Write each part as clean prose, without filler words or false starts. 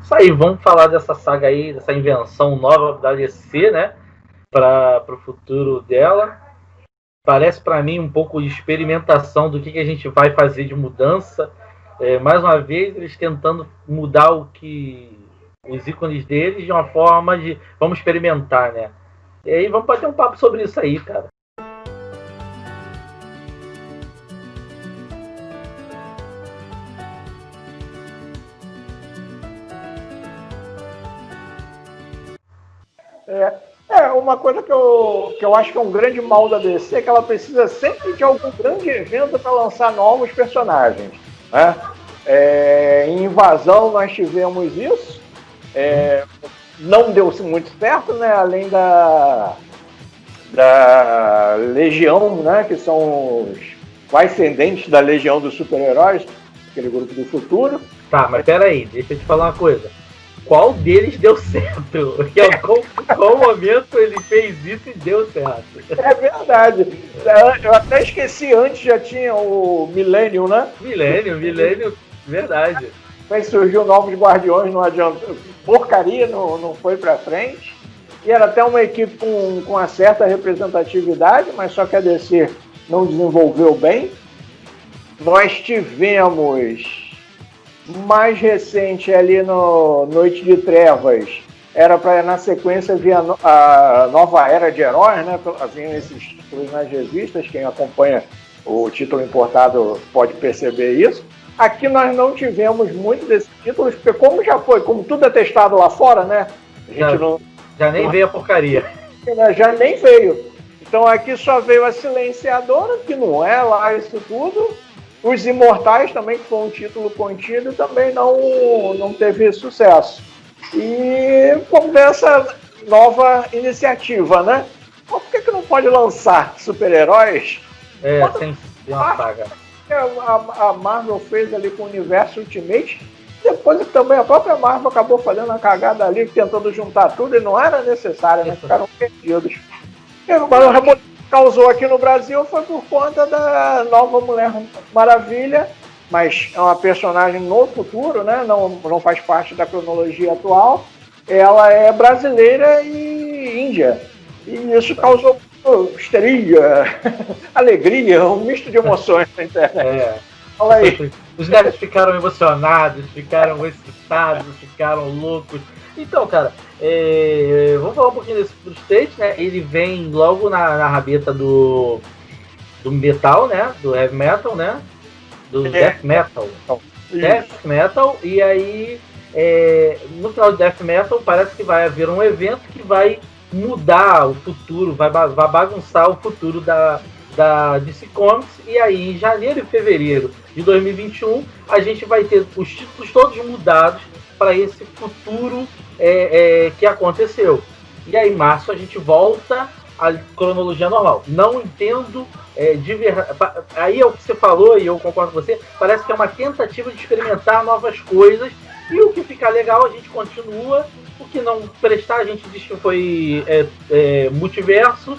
Isso aí, vamos falar dessa saga aí, dessa invenção nova da DC, né? Para o futuro dela. Parece para mim um pouco de experimentação do que a gente vai fazer de mudança. Mais uma vez, eles tentando mudar os ícones deles de uma forma de vamos experimentar, né? E aí vamos bater um papo sobre isso aí, cara. Uma coisa que eu acho que é um grande mal da DC é que ela precisa sempre de algum grande evento para lançar novos personagens, né? Em Invasão nós tivemos isso, não deu muito certo, né? Além da Legião, né? Que são os ascendentes da Legião dos Super-Heróis, aquele grupo do futuro. Tá, mas peraí, deixa eu te falar uma coisa. Qual deles deu certo? Qual momento ele fez isso e deu certo? É verdade. Eu até esqueci, antes já tinha o Millennium, né? Millennium, verdade. Mas surgiu Novos Guardiões, não adiantou. Porcaria, não foi pra frente. E era até uma equipe com uma certa representatividade, mas só que a DC não desenvolveu bem. Nós tivemos mais recente ali no Noite de Trevas, era para na sequência vir a nova era de heróis, né? Vinham esses títulos nas revistas, quem acompanha o título importado pode perceber isso. Aqui nós não tivemos muito desses títulos, porque como tudo é testado lá fora, né? Já nem veio a porcaria. Já nem veio. Então aqui só veio a Silenciadora, que não é lá isso tudo. Os Imortais também, que foi um título contido, também não teve sucesso. E vamos ver essa nova iniciativa, né? Mas por que não pode lançar super-heróis? Sem uma saga. A Marvel fez ali com o Universo Ultimate, depois também a própria Marvel acabou fazendo a cagada ali, tentando juntar tudo, e não era necessário, né? Ficaram perdidos. Agora, o causou aqui no Brasil foi por conta da nova Mulher Maravilha, mas é uma personagem no futuro, né? Não faz parte da cronologia atual. Ela é brasileira e índia. E isso causou histeria, alegria, um misto de emoções na internet. Fala aí. Os caras ficaram emocionados, ficaram excitados, ficaram loucos. Então, cara, vamos falar um pouquinho desse Future State, né? Ele vem logo na rabeta do metal, né? Do heavy metal, né? Do death metal. Death metal, e aí no final de death metal parece que vai haver um evento que vai mudar o futuro, vai bagunçar o futuro da DC Comics, e aí em janeiro e fevereiro de 2021 a gente vai ter os títulos todos mudados para esse futuro que aconteceu. E aí em março a gente volta à cronologia normal. Não entendo de verdade. Aí é o que você falou, e eu concordo com você, parece que é uma tentativa de experimentar novas coisas, e o que ficar legal a gente continua, o que não prestar a gente diz que foi multiverso.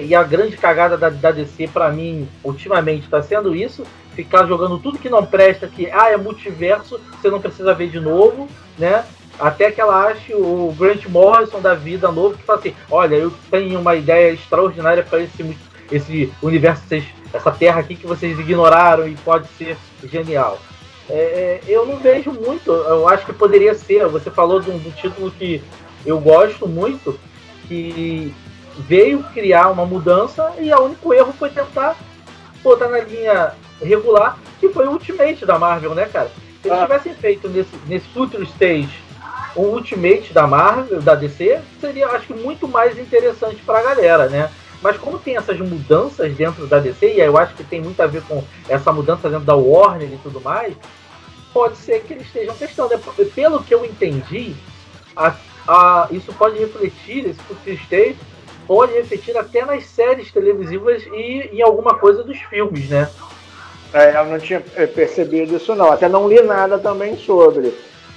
E a grande cagada da DC pra mim ultimamente está sendo isso, ficar jogando tudo que não presta, que é multiverso, você não precisa ver de novo, né? Até que ela ache o Grant Morrison da vida novo, que fala assim, olha, eu tenho uma ideia extraordinária para esse universo, essa terra aqui que vocês ignoraram e pode ser genial. Eu não vejo muito, eu acho que poderia ser, você falou de um título que eu gosto muito, que veio criar uma mudança e o único erro foi tentar botar na linha regular, que foi o Ultimate da Marvel, né, cara? Se eles tivessem feito nesse Future Stage um Ultimate da Marvel, da DC, seria, acho que, muito mais interessante pra galera, né? Mas como tem essas mudanças dentro da DC, e eu acho que tem muito a ver com essa mudança dentro da Warner e tudo mais, pode ser que eles estejam testando. Pelo que eu entendi, isso pode refletir, esse Future State pode refletir até nas séries televisivas e em alguma coisa dos filmes, né? Eu não tinha percebido isso não, até não li nada também sobre.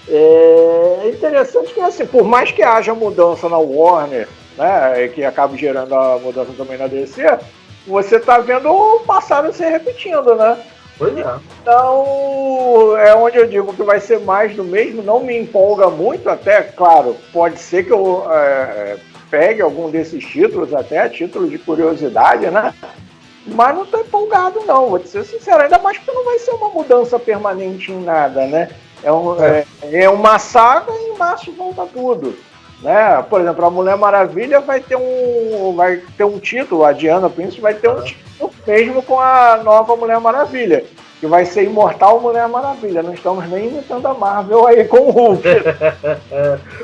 É interessante que, assim, por mais que haja mudança na Warner, né, que acaba gerando a mudança também na DC, você está vendo o passado se repetindo, né? Pois é. Então, é onde eu digo que vai ser mais do mesmo, não me empolga muito, até, claro, pode ser que eu pegue algum desses títulos, até título de curiosidade, né? Mas não estou empolgado, não, vou te ser sincero, ainda mais porque não vai ser uma mudança permanente em nada, né? É uma saga e em março volta tudo. Né? Por exemplo, a Mulher Maravilha vai ter um título, a Diana Prince vai ter um título mesmo com a nova Mulher Maravilha, que vai ser Imortal Mulher Maravilha. Não estamos nem imitando a Marvel aí com o Hulk.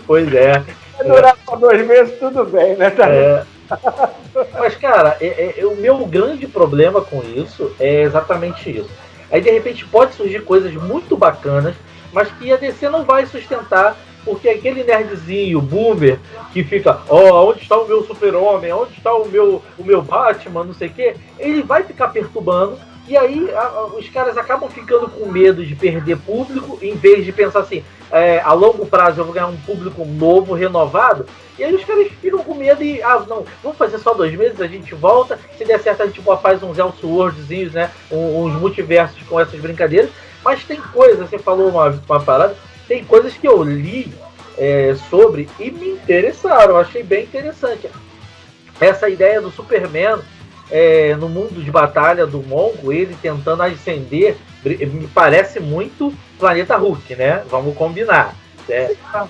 Pois é. Vai durar só 2 meses, tudo bem, né? Mas, cara, o meu grande problema com isso é exatamente isso. Aí, de repente, pode surgir coisas muito bacanas, mas que a DC não vai sustentar. Porque aquele nerdzinho, boomer, que fica, onde está o meu super-homem, onde está o meu Batman, não sei o quê, ele vai ficar perturbando, e aí os caras acabam ficando com medo de perder público, em vez de pensar assim, a longo prazo eu vou ganhar um público novo, renovado, e aí os caras ficam com medo e, não, vamos fazer só 2 meses, a gente volta, se der certo a gente faz uns Elseworldszinhos, né, uns multiversos com essas brincadeiras, mas tem coisa, você falou uma parada, tem coisas que eu li sobre e me interessaram, eu achei bem interessante. Essa ideia do Superman no mundo de batalha do Mongo, ele tentando ascender, me parece muito Planeta Hulk, né? Vamos combinar.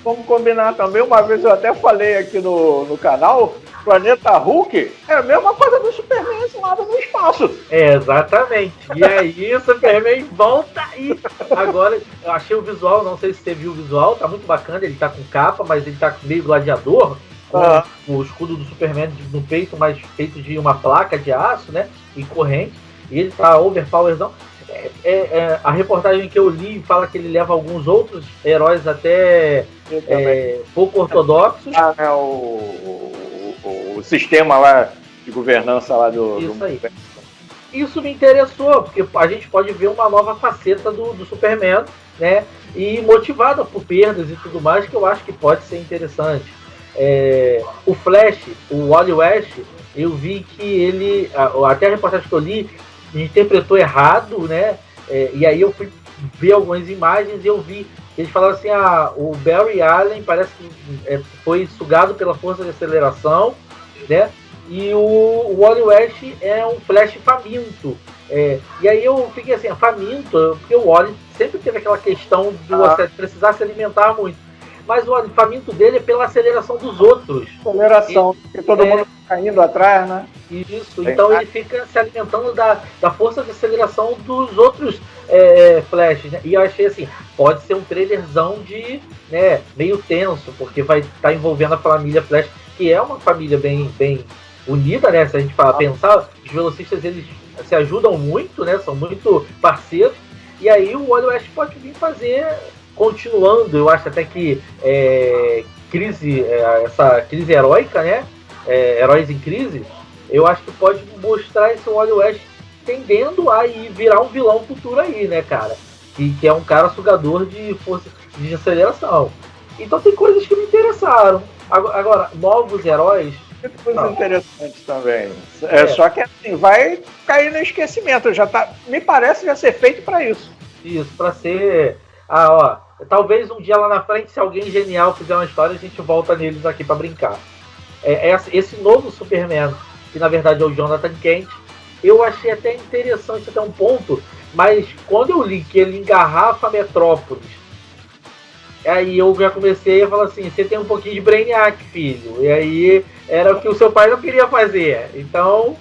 Vamos combinar também, uma vez eu até falei aqui no canal, Planeta Hulk é a mesma coisa do Superman ensinado no espaço. Exatamente. E aí o Superman volta e agora eu achei o visual, não sei se você viu o visual, tá muito bacana, ele tá com capa, mas ele tá meio gladiador, com o escudo do Superman no peito, mas feito de uma placa de aço, né? E corrente. E ele tá overpowerzão. A reportagem que eu li fala que ele leva alguns outros heróis até pouco ortodoxos. O sistema lá de governança lá do... Isso aí. Isso me interessou, porque a gente pode ver uma nova faceta do Superman, né? E motivada por perdas e tudo mais, que eu acho que pode ser interessante. O Flash, o Wally West, eu vi que ele, até a reportagem que eu li, interpretou errado, né? E aí eu fui ver algumas imagens e eu vi eles falaram assim, o Barry Allen parece que foi sugado pela força de aceleração, né? E o Wally West é um Flash faminto. E aí eu fiquei assim, faminto, porque o Wally sempre teve aquela questão de precisar se alimentar muito. Mas o faminto dele é pela aceleração dos outros. Aceleração, porque todo mundo fica indo atrás, né? Isso, então ele fica se alimentando da força de aceleração dos outros Flashes, né? E eu achei assim, pode ser um trailerzão de, né, meio tenso, porque vai estar envolvendo a família Flash, que é uma família bem unida, né? Se a gente pensar, os velocistas eles se ajudam muito, né? São muito parceiros. E aí o Wally West pode vir fazer, continuando, eu acho até que essa crise heróica, né? Heróis em crise, eu acho que pode mostrar esse Wally West tendendo a virar um vilão futuro aí, né, cara? Que é um cara sugador de força de aceleração. Então tem coisas que me interessaram. Agora, novos heróis... Coisas interessantes também. Só que assim, vai cair no esquecimento. Me parece já ser feito para isso. Isso, para ser... talvez um dia lá na frente, se alguém genial fizer uma história, a gente volta neles aqui para brincar. Esse novo Superman, que na verdade é o Jonathan Kent, eu achei até interessante até um ponto, mas quando eu li que ele engarrafa Metrópolis, aí eu já comecei a falar assim, você tem um pouquinho de Brainiac, filho. E aí era o que o seu pai não queria fazer. Então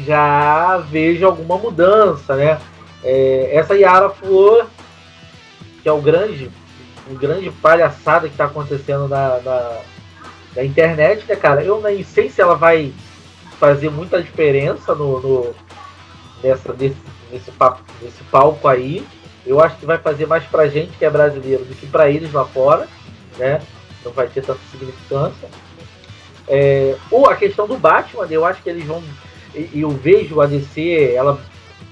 já vejo alguma mudança, né? Essa Yara Flor, que é o grande palhaçada que está acontecendo na internet, né, cara? Eu nem sei se ela vai fazer muita diferença nesse palco aí. Eu acho que vai fazer mais pra gente que é brasileiro do que pra eles lá fora, né? Não vai ter tanta significância. Ou a questão do Batman, eu acho que eles vão... Eu vejo a DC, ela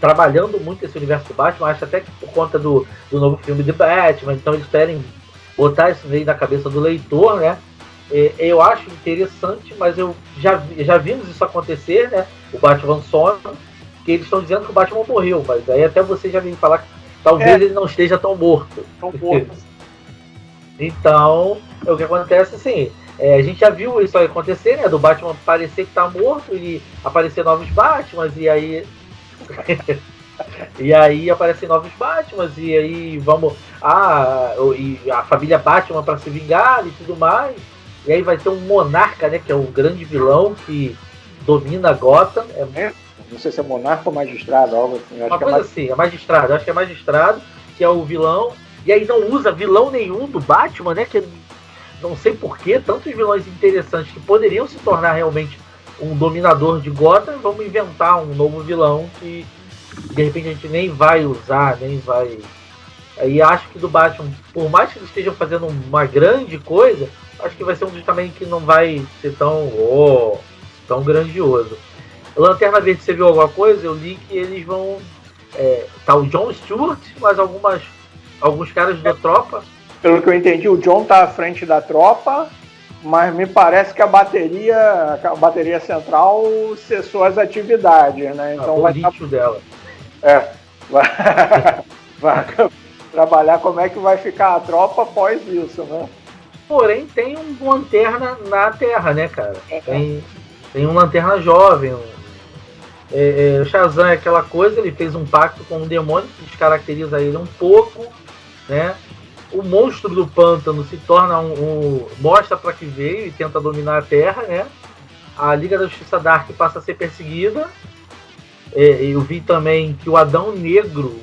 trabalhando muito esse universo do Batman, acho até que por conta do novo filme de Batman, então eles querem botar isso aí na cabeça do leitor, né? Eu acho interessante, mas eu já vimos isso acontecer, né? O Batman some, Porque eles estão dizendo que o Batman morreu, mas aí até você já vem falar que talvez ele não esteja tão morto. Então, o que acontece assim, a gente já viu isso aí acontecer, né? Do Batman parecer que tá morto e aparecer novos Batmans, e aí. E aí aparecem novos Batmans, e aí vamos. E a família Batman para se vingar e tudo mais. E aí vai ter um Monarca, né? Que é o grande vilão que domina Gotham. Não sei se é Monarca ou Magistrado, algo assim. Uma coisa assim, é Magistrado. Acho que é Magistrado, que é o vilão. E aí não usa vilão nenhum do Batman, né? Que não sei porquê, tantos vilões interessantes que poderiam se tornar realmente um dominador de Gotham. Vamos inventar um novo vilão que de repente a gente nem vai usar, nem vai. Aí acho que do Batman, por mais que eles estejam fazendo uma grande coisa, acho que vai ser um dos também que não vai ser tão grandioso. Lanterna Verde, você viu alguma coisa? Eu li que eles vão. Tá o John Stewart, mas alguns caras da tropa. Pelo que eu entendi, o John tá à frente da tropa, mas me parece que a bateria central cessou as atividades, né? Então vai dela. Vai trabalhar como é que vai ficar a tropa após isso, né? Porém, tem um lanterna na Terra, né, cara? Tem um lanterna jovem. O Shazam é aquela coisa, ele fez um pacto com um demônio que descaracteriza ele um pouco, né? O monstro do pântano se torna mostra para que veio e tenta dominar a Terra, né? A Liga da Justiça Dark passa a ser perseguida. Eu vi também que o Adão Negro,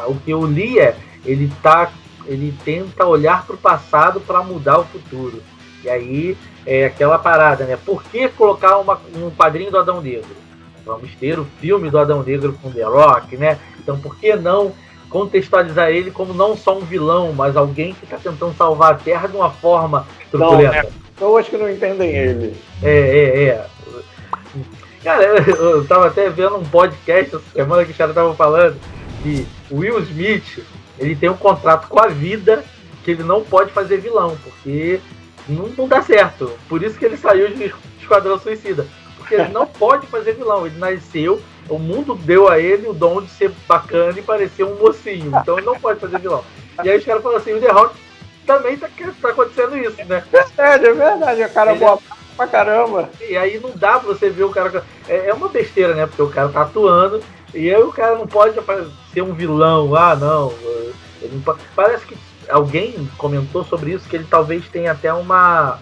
o que eu li ele tenta olhar para o passado para mudar o futuro. E aí aquela parada, né? Por que colocar um quadrinho do Adão Negro? Vamos ter o filme do Adão Negro com The Rock, né? Então por que não contextualizar ele como não só um vilão, mas alguém que está tentando salvar a Terra de uma forma truculenta? Eu acho que não entendem ele. Cara, eu tava até vendo um podcast essa semana que os caras estavam falando que o Will Smith, ele tem um contrato com a vida que ele não pode fazer vilão, porque não dá certo. Por isso que ele saiu de Esquadrão Suicida. Porque ele não pode fazer vilão. Ele nasceu, o mundo deu a ele o dom de ser bacana e parecer um mocinho. Então ele não pode fazer vilão. E aí os caras falam assim, o The Rock também tá acontecendo isso, né? É verdade. O cara boa pra caramba. E aí não dá pra você ver o cara... É uma besteira, né? Porque o cara tá atuando e aí o cara não pode ser um vilão. Não. Ele não pode... Parece que alguém comentou sobre isso, que ele talvez tenha até uma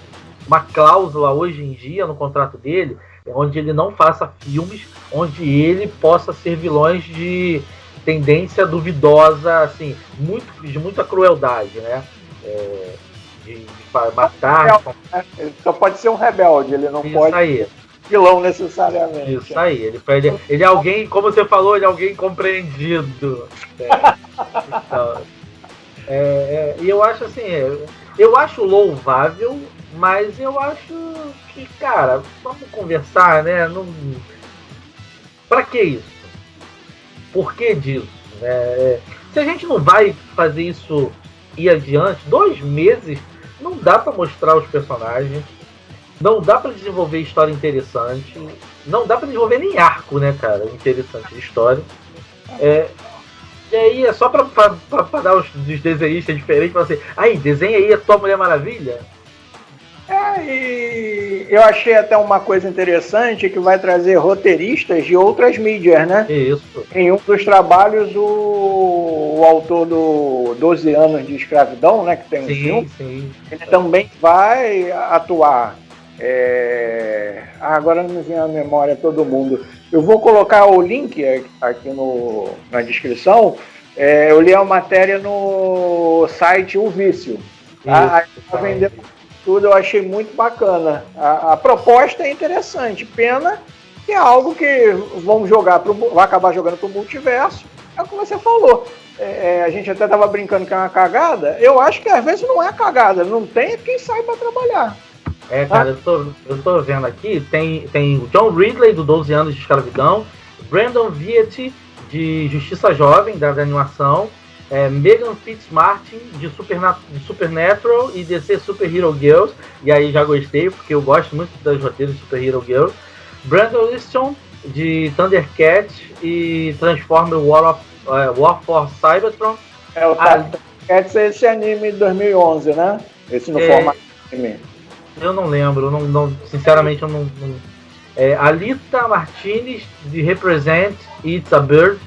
cláusula hoje em dia no contrato dele, onde ele não faça filmes onde ele possa ser vilões de tendência duvidosa, assim, de muita crueldade, né? De matar. Ele só pode ser um rebelde, ele não pode ser vilão necessariamente. Isso aí, ele é alguém, como você falou, ele é alguém compreendido. Então, e eu acho assim, eu acho louvável, mas eu acho que, cara, vamos conversar, né? Pra que isso? Por que disso? Se a gente não vai fazer isso ir adiante, 2 meses não dá pra mostrar os personagens, não dá pra desenvolver história interessante, não dá pra desenvolver nem arco, né, cara, interessante de história. E aí é só pra dar os desenhistas diferentes, pra assim, aí, desenha aí a tua Mulher Maravilha. E eu achei até uma coisa interessante que vai trazer roteiristas de outras mídias, né? Isso. Em um dos trabalhos, o autor do 12 Anos de Escravidão, né? Que tem um filme. Sim. Ele também vai atuar. Agora não me vem à memória todo mundo. Eu vou colocar o link aqui na descrição. Eu li a matéria no site O Vício. Tá vendendo tudo, eu achei muito bacana. A proposta é interessante. Pena que é algo que vamos jogar vai acabar jogando pro multiverso. É o que você falou. A gente até tava brincando que é uma cagada. Eu acho que às vezes não é cagada. Não tem quem saiba trabalhar. Cara, eu tô vendo aqui, tem o John Ridley, do 12 Anos de Escravidão, Brandon Vietti, de Justiça Jovem, da animação, Megan Fitzmartin, de Supernatural e DC Super Hero Girls, e aí já gostei, porque eu gosto muito das roteiros de Super Hero Girls, Brandon Liston, de Thundercats e Transformers War for Cybertron. O Thundercats é esse anime de 2011, né? Esse no formato de anime. Eu não lembro, sinceramente eu não. Alita Martinez de Represent It's a Bird.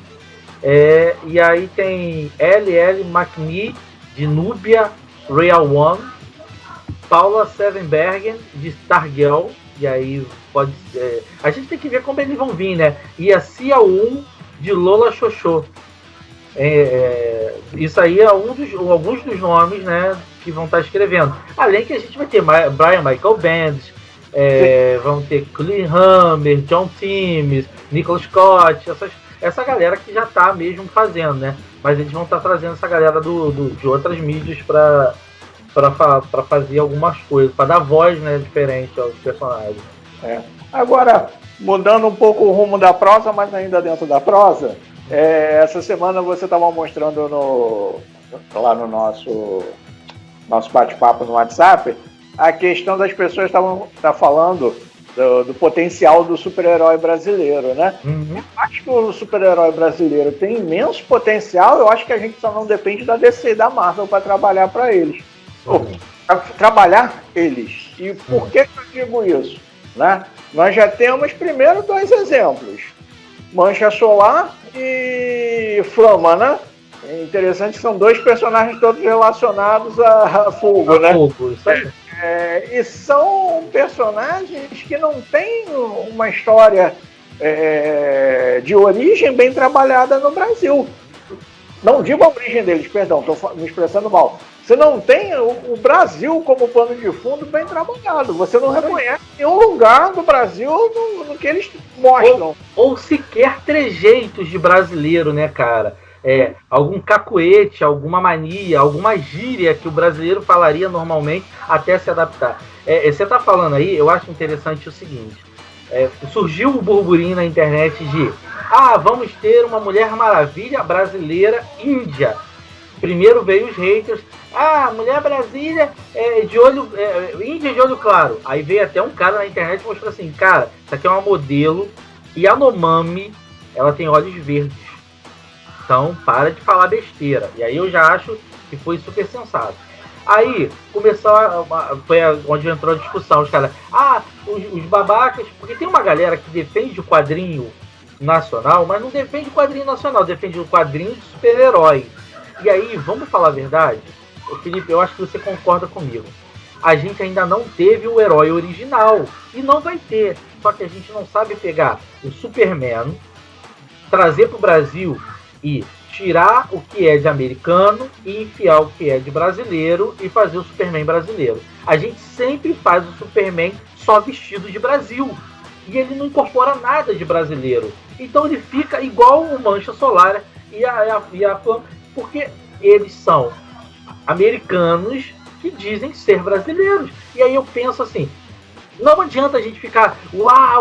E aí tem L.L. McNee de Nubia Real One, Paula Sevenbergen de Stargirl, e aí pode ser. A gente tem que ver como eles vão vir, né? E a Cia 1 de Lola Xoxô. Isso aí é alguns dos nomes, né, que vão estar escrevendo. Além que a gente vai ter Brian Michael Bendis, vão ter Clem Hammer, John Timms, Nicholas Scott, essa galera que já está mesmo fazendo, né? Mas eles vão estar trazendo essa galera de outras mídias para fazer algumas coisas, para dar voz, né, diferente aos personagens. Agora, mudando um pouco o rumo da prosa, mas ainda dentro da prosa, essa semana você estava mostrando lá no nosso bate-papo no WhatsApp a questão das pessoas estavam falando do potencial do super-herói brasileiro, né? Uhum. Eu acho que o super-herói brasileiro tem imenso potencial, eu acho que a gente só não depende da DC e da Marvel para trabalhar para eles. Para trabalhar eles. E por que eu digo isso? Né? Nós já temos primeiro 2 exemplos. Mancha Solar e Flama, né? É interessante que são 2 personagens todos relacionados a fogo, né? Fogo, isso aí. E são personagens que não têm uma história de origem bem trabalhada no Brasil. Não digo a origem deles, perdão, estou me expressando mal. Você não tem o Brasil como pano de fundo bem trabalhado. Você não reconhece nenhum lugar do Brasil no que eles mostram. Ou sequer trejeitos de brasileiro, né, cara? Algum cacuete, alguma mania, alguma gíria que o brasileiro falaria normalmente até se adaptar. Você tá falando aí, eu acho interessante o seguinte. Surgiu o burburinho na internet de vamos ter uma Mulher Maravilha brasileira índia. Primeiro veio os haters. Mulher Brasília índia de olho claro. Aí veio até um cara na internet e mostrou assim, cara, isso aqui é uma modelo Yanomami, ela tem olhos verdes. Então, para de falar besteira. E aí eu já acho que foi super sensato. Aí, começou foi onde entrou a discussão. Os caras, os babacas... Porque tem uma galera que defende o quadrinho nacional, mas não defende o quadrinho nacional, defende o quadrinho de super-herói. E aí, vamos falar a verdade? Felipe, eu acho que você concorda comigo. A gente ainda não teve o herói original. E não vai ter. Só que a gente não sabe pegar o Superman, trazer para o Brasil e tirar o que é de americano e enfiar o que é de brasileiro e fazer o Superman brasileiro. A gente sempre faz o Superman só vestido de Brasil. E ele não incorpora nada de brasileiro. Então ele fica igual o Mancha Solar e a Flama, porque eles são americanos que dizem ser brasileiros. E aí eu penso assim, não adianta a gente ficar,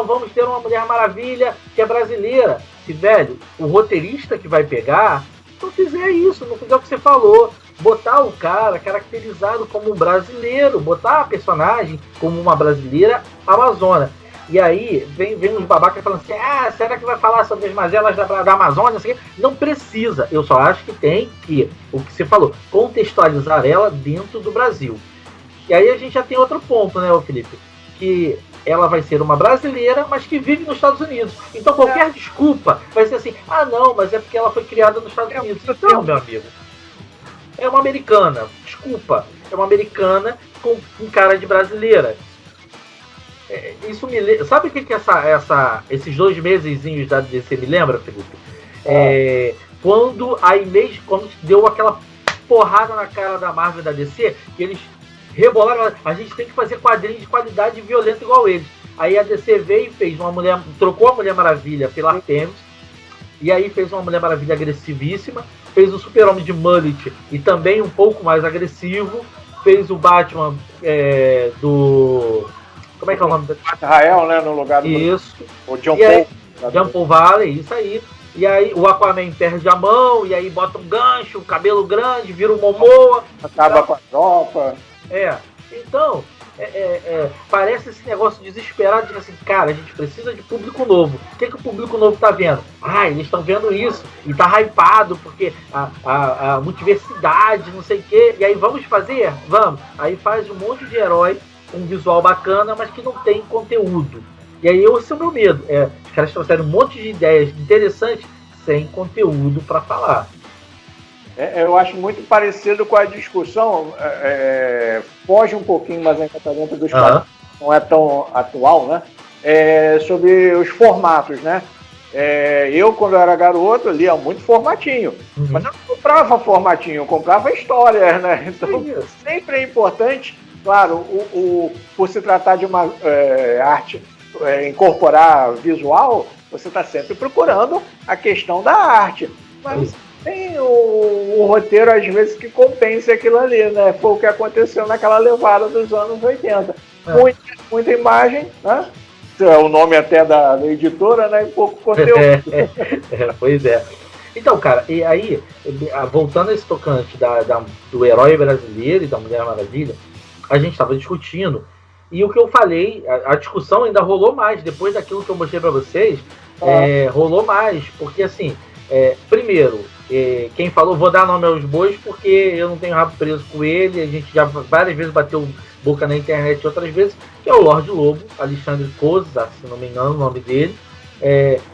vamos ter uma Mulher Maravilha que é brasileira. Se, velho, o roteirista que vai pegar, não fizer isso, não fizer o que você falou, botar o cara caracterizado como um brasileiro, botar a personagem como uma brasileira amazona. E aí vem uns babacas falando assim, será que vai falar sobre as mazelas da Amazônia? Não precisa, eu só acho que tem que, o que você falou, contextualizar ela dentro do Brasil. E aí a gente já tem outro ponto, né, Felipe? Que ela vai ser uma brasileira, mas que vive nos Estados Unidos. Então qualquer desculpa vai ser assim, não, mas é porque ela foi criada nos Estados Unidos. Não, meu amigo. É uma americana, desculpa. É uma americana com cara de brasileira. Isso me lembra. Sabe o que esses 2 mesezinhos da DC me lembra, Felipe? Quando a Image, quando deu aquela porrada na cara da Marvel e da DC, que eles rebolaram, a gente tem que fazer quadrinhos de qualidade violenta igual eles. Aí a DC veio e fez trocou a Mulher Maravilha pela Artemis, e aí fez uma Mulher Maravilha agressivíssima, fez o Super-Homem de mullet e também um pouco mais agressivo, fez o Batman como é que é o nome dele? Israel, né, no lugar do... Isso. O John Paul. John Paul Valley, isso aí. E aí o Aquaman perde a mão, e aí bota um gancho, cabelo grande, vira um Momoa. Acaba com a tropa. Então, parece esse negócio desesperado de assim, cara, a gente precisa de público novo. O que o público novo tá vendo? Eles estão vendo isso e tá hypado porque a multiversidade, não sei o quê. E aí vamos fazer? Vamos. Aí faz um monte de herói com um visual bacana, mas que não tem conteúdo. E aí esse é o meu medo. Os caras trouxeram um monte de ideias interessantes sem conteúdo para falar. Eu acho muito parecido com a discussão, foge um pouquinho, mas ainda está dentro dos quadros, não é tão atual, né? Sobre os formatos, né? Eu, quando eu era garoto, lia muito formatinho, mas eu não comprava formatinho, eu comprava histórias, né? Então, sempre é importante, claro, por se tratar de uma arte, incorporar visual, você está sempre procurando a questão da arte, mas tem o roteiro, às vezes, que compensa aquilo ali, né? Foi o que aconteceu naquela levada dos anos 80. Muita imagem, né? É o nome até da editora, né? E pouco conteúdo. Pois é. Então, cara, e aí, voltando a esse tocante do herói brasileiro e da Mulher Maravilha, a gente estava discutindo, e o que eu falei, a discussão ainda rolou mais, depois daquilo que eu mostrei para vocês, rolou mais, porque assim, primeiro, quem falou, vou dar nome aos bois porque eu não tenho rabo preso com ele, a gente já várias vezes bateu boca na internet outras vezes, que é o Lorde Lobo, Alexandre Coza, se não me engano o nome dele.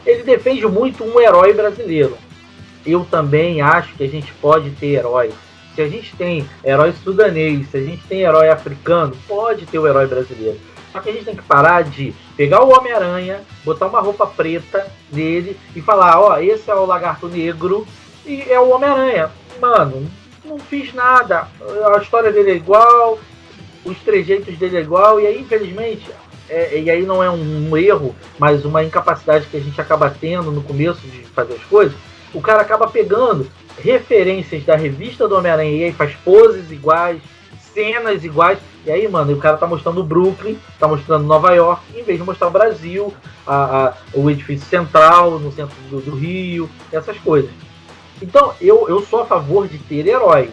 Ele defende muito um herói brasileiro. Eu também acho que a gente pode ter herói. Se a gente tem herói sudanês, se a gente tem herói africano, pode ter o herói brasileiro. Só que a gente tem que parar de pegar o Homem-Aranha, botar uma roupa preta nele e falar, esse é o Lagarto Negro e é o Homem-Aranha. Mano, não fiz nada. A história dele é igual, os trejeitos dele é igual, e aí, infelizmente, e aí não é um erro, mas uma incapacidade que a gente acaba tendo no começo de fazer as coisas, o cara acaba pegando referências da revista do Homem-Aranha e aí faz poses iguais, cenas iguais, e aí, mano, o cara tá mostrando o Brooklyn, tá mostrando Nova York, em vez de mostrar o Brasil, o edifício central, no centro do Rio, essas coisas. Então, eu sou a favor de ter herói,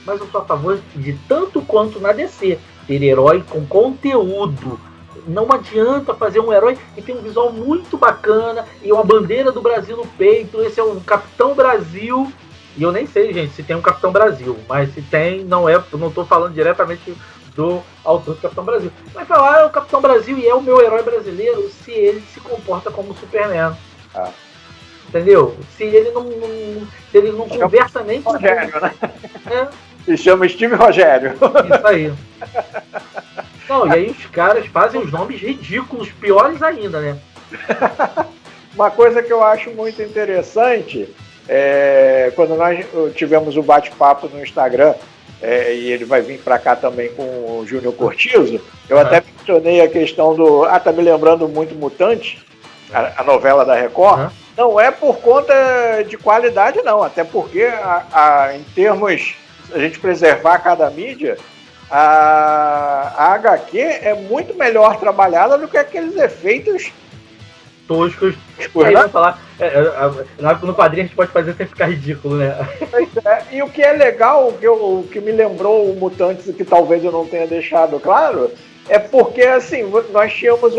mas eu sou a favor de tanto quanto na DC, ter herói com conteúdo. Não adianta fazer um herói que tem um visual muito bacana e uma bandeira do Brasil no peito, esse é o Capitão Brasil. E eu nem sei, gente, se tem um Capitão Brasil, mas se tem, não estou falando diretamente do autor do Capitão Brasil. Mas falar, é o Capitão Brasil e é o meu herói brasileiro se ele se comporta como Superman. Entendeu? Se ele não conversa nem com Rogério, né? Se chama Steve Rogério. Isso aí. Não, e aí os caras fazem os nomes ridículos, piores ainda, né? Uma coisa que eu acho muito interessante quando nós tivemos o bate-papo no Instagram, e ele vai vir para cá também com o Júnior Cortizo, eu até mencionei a questão tá me lembrando muito Mutante, a novela da Record. Não é por conta de qualidade, não, até porque em termos, a gente preservar cada mídia, a HQ é muito melhor trabalhada do que aqueles efeitos toscos. Aí vai falar, no quadrinho a gente pode fazer sem ficar ridículo, né? E o que é legal, o que me lembrou o Mutantes, que talvez eu não tenha deixado claro, é porque assim, nós tínhamos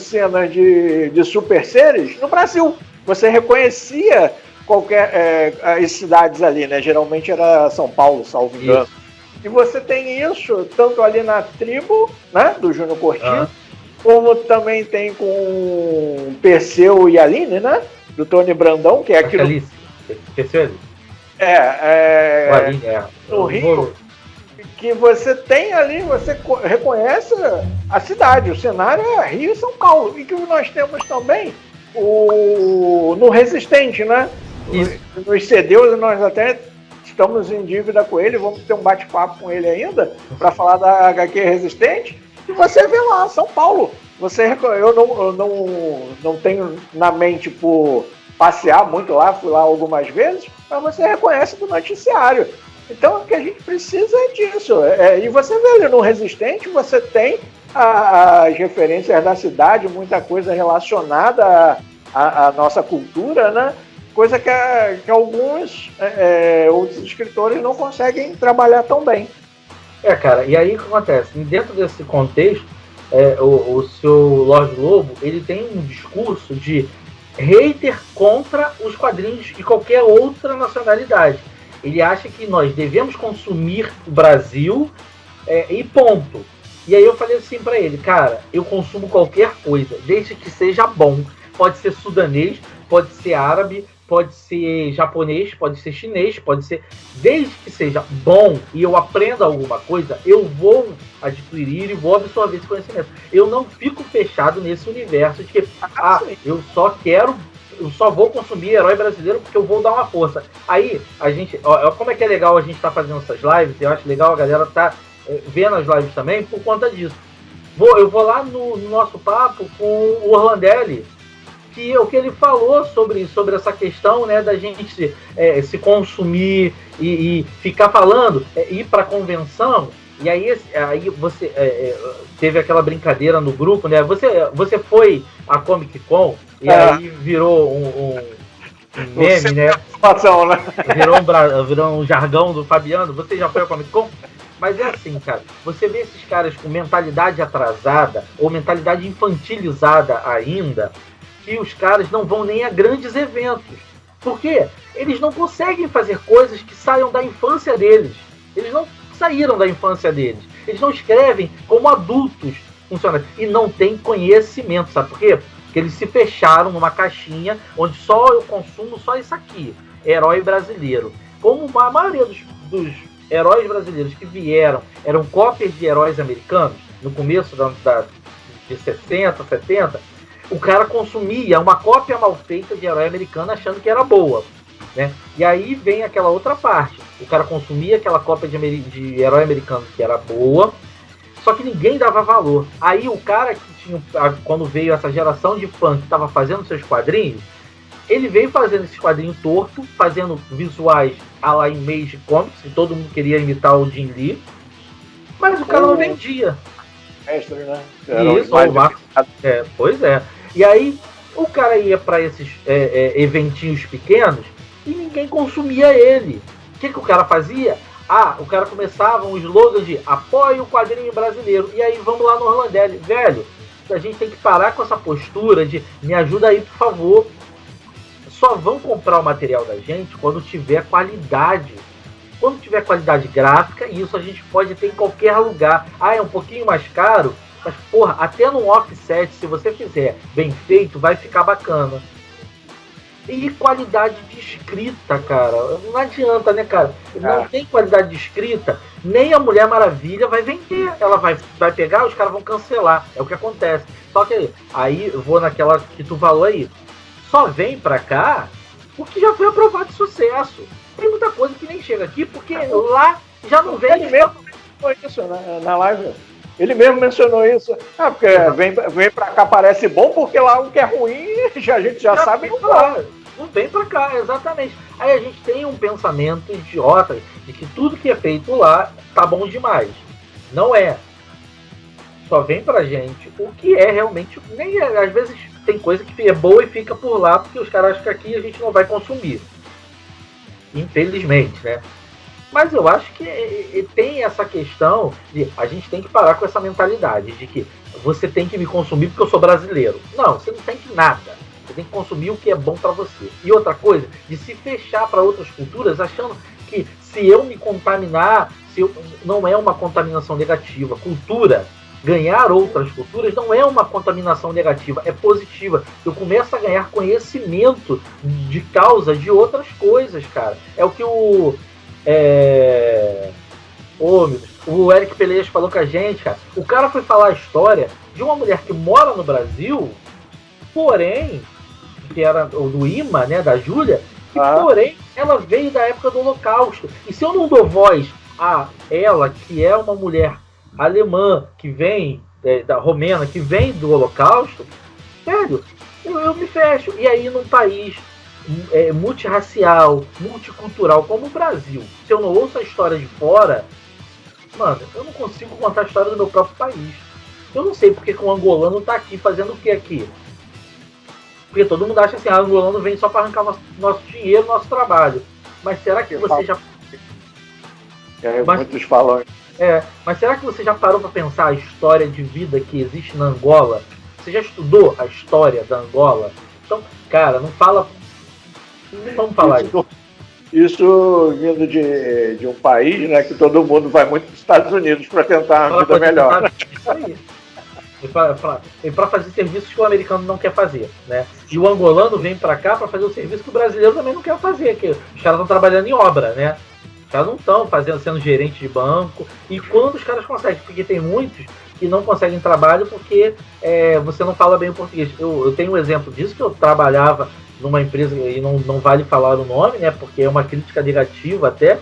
cenas de super seres no Brasil. Você reconhecia as cidades ali, né? Geralmente era São Paulo, salvo engano. E você tem isso tanto ali na Tribo, né, do Júnior Cortizo, como também tem com Perseu e Aline, né, do Tony Brandão, que é aquilo... Alice. Perseu e Aline. No Rio, que você tem ali, você reconhece a cidade, o cenário é Rio e São Paulo. E que nós temos também no Resistente, né? Nos CDs, nós até estamos em dívida com ele, vamos ter um bate-papo com ele ainda, para falar da HQ Resistente, e você vê lá, São Paulo. Eu não tenho na mente por passear muito lá, fui lá algumas vezes, mas você reconhece do noticiário. Então, o que a gente precisa é disso. E você vê ali no Resistente, você tem as referências da cidade, muita coisa relacionada à nossa cultura, né? Coisa que alguns outros escritores não conseguem trabalhar tão bem. Cara, e aí o que acontece? Dentro desse contexto, o seu Lorde Lobo, ele tem um discurso de hater contra os quadrinhos de qualquer outra nacionalidade. Ele acha que nós devemos consumir o Brasil e ponto. E aí eu falei assim pra ele, cara, eu consumo qualquer coisa, desde que seja bom. Pode ser sudanês, pode ser árabe, pode ser japonês, pode ser chinês, pode ser... Desde que seja bom e eu aprenda alguma coisa, eu vou adquirir e vou absorver esse conhecimento. Eu não fico fechado nesse universo de que, eu só vou consumir herói brasileiro porque eu vou dar uma força. Aí, a gente... como é que é legal a gente tá fazendo essas lives, eu acho legal a galera tá vendo as lives também por conta disso. Eu vou lá no nosso papo com o Orlandelli, que o que ele falou sobre essa questão, né, da gente se consumir e ficar falando, ir para convenção. E aí você teve aquela brincadeira no grupo, né? Você foi à Comic Con e aí virou um meme, né? Virou um jargão do Fabiano. Você já foi à Comic Con? Mas é assim, cara, você vê esses caras com mentalidade atrasada ou mentalidade infantilizada ainda, que os caras não vão nem a grandes eventos. Por quê? Eles não conseguem fazer coisas que saiam da infância deles. Eles não saíram da infância deles. Eles não escrevem como adultos funcionários. E não têm conhecimento, sabe por quê? Porque eles se fecharam numa caixinha onde só eu consumo só isso aqui. Herói brasileiro. Como a maioria dos heróis brasileiros que vieram eram cópias de heróis americanos, no começo de 60, 70, o cara consumia uma cópia mal feita de herói americano achando que era boa, né? E aí vem aquela outra parte. O cara consumia aquela cópia de herói americano que era boa, só que ninguém dava valor. Aí o cara que tinha, quando veio essa geração de fãs que estava fazendo seus quadrinhos, ele veio fazendo esses quadrinhos torto, fazendo visuais a lá Image Comics, que todo mundo queria imitar o Jim Lee, mas o cara não vendia. Mestre, né? Isso, pois é. E aí o cara ia para esses eventinhos pequenos e ninguém consumia ele. O que o cara fazia? O cara começava um slogan de apoie o quadrinho brasileiro. E aí vamos lá no Orlandelli. Velho, a gente tem que parar com essa postura de me ajuda aí, por favor. Só vão comprar o material da gente quando tiver qualidade. Quando tiver qualidade gráfica, e isso a gente pode ter em qualquer lugar. É um pouquinho mais caro, mas porra, até no offset, se você fizer bem feito, vai ficar bacana. E qualidade de escrita, cara. Não adianta, né, cara? Não tem qualidade de escrita, nem a Mulher Maravilha vai vender. Ela vai pegar, os caras vão cancelar. É o que acontece. Só que aí eu vou naquela que tu falou aí. Só vem pra cá o que já foi aprovado de sucesso. Tem muita coisa que nem chega aqui, porque lá já não vem. Ele mesmo mencionou isso na live. Ele mesmo mencionou isso. Porque vem pra cá, parece bom, porque lá o que é ruim, a gente já sabe. Não vem pra cá, exatamente. Aí a gente tem um pensamento idiota de que tudo que é feito lá tá bom demais. Não é. Só vem pra gente o que é realmente. Nem às vezes tem coisa que é boa e fica por lá, porque os caras acham que aqui a gente não vai consumir. Infelizmente, né? Mas eu acho que tem essa questão de a gente tem que parar com essa mentalidade de que você tem que me consumir porque eu sou brasileiro. Não, você não tem que nada. Você tem que consumir o que é bom para você. E outra coisa, de se fechar para outras culturas achando que se eu me contaminar, não é uma contaminação negativa. Cultura, ganhar outras culturas não é uma contaminação negativa, é positiva. Eu começo a ganhar conhecimento de causa de outras coisas, cara. É o que o Eric Peleias falou com a gente, cara. O cara foi falar a história de uma mulher que mora no Brasil, porém, que era do Ima, né, da Júlia, que porém ela veio da época do Holocausto. E se eu não dou voz a ela, que é uma mulher alemã, que vem da romena, que vem do Holocausto, velho, eu me fecho. E aí num país multirracial, multicultural como o Brasil, se eu não ouço a história de fora, mano, eu não consigo contar a história do meu próprio país. Eu não sei porque que um angolano tá aqui fazendo o que aqui. Porque todo mundo acha assim, o angolano vem só para arrancar nosso dinheiro, nosso trabalho. Mas será que você já... Muitos falam Mas será que você já parou para pensar a história de vida que existe na Angola? Você já estudou a história da Angola? Então, cara, não fala. Não vamos falar isso. Isso vindo de um país, né, que todo mundo vai muito para os Estados Unidos para tentar uma vida melhor. Isso aí. E para fazer serviços que o americano não quer fazer, né? E o angolano vem para cá para fazer o serviço que o brasileiro também não quer fazer, que os caras estão trabalhando em obra, né? Os caras não estão sendo gerente de banco. E quando os caras conseguem, porque tem muitos que não conseguem trabalho porque você não fala bem o português. Eu tenho um exemplo disso, que eu trabalhava numa empresa, e não vale falar o nome, né? Porque é uma crítica negativa até.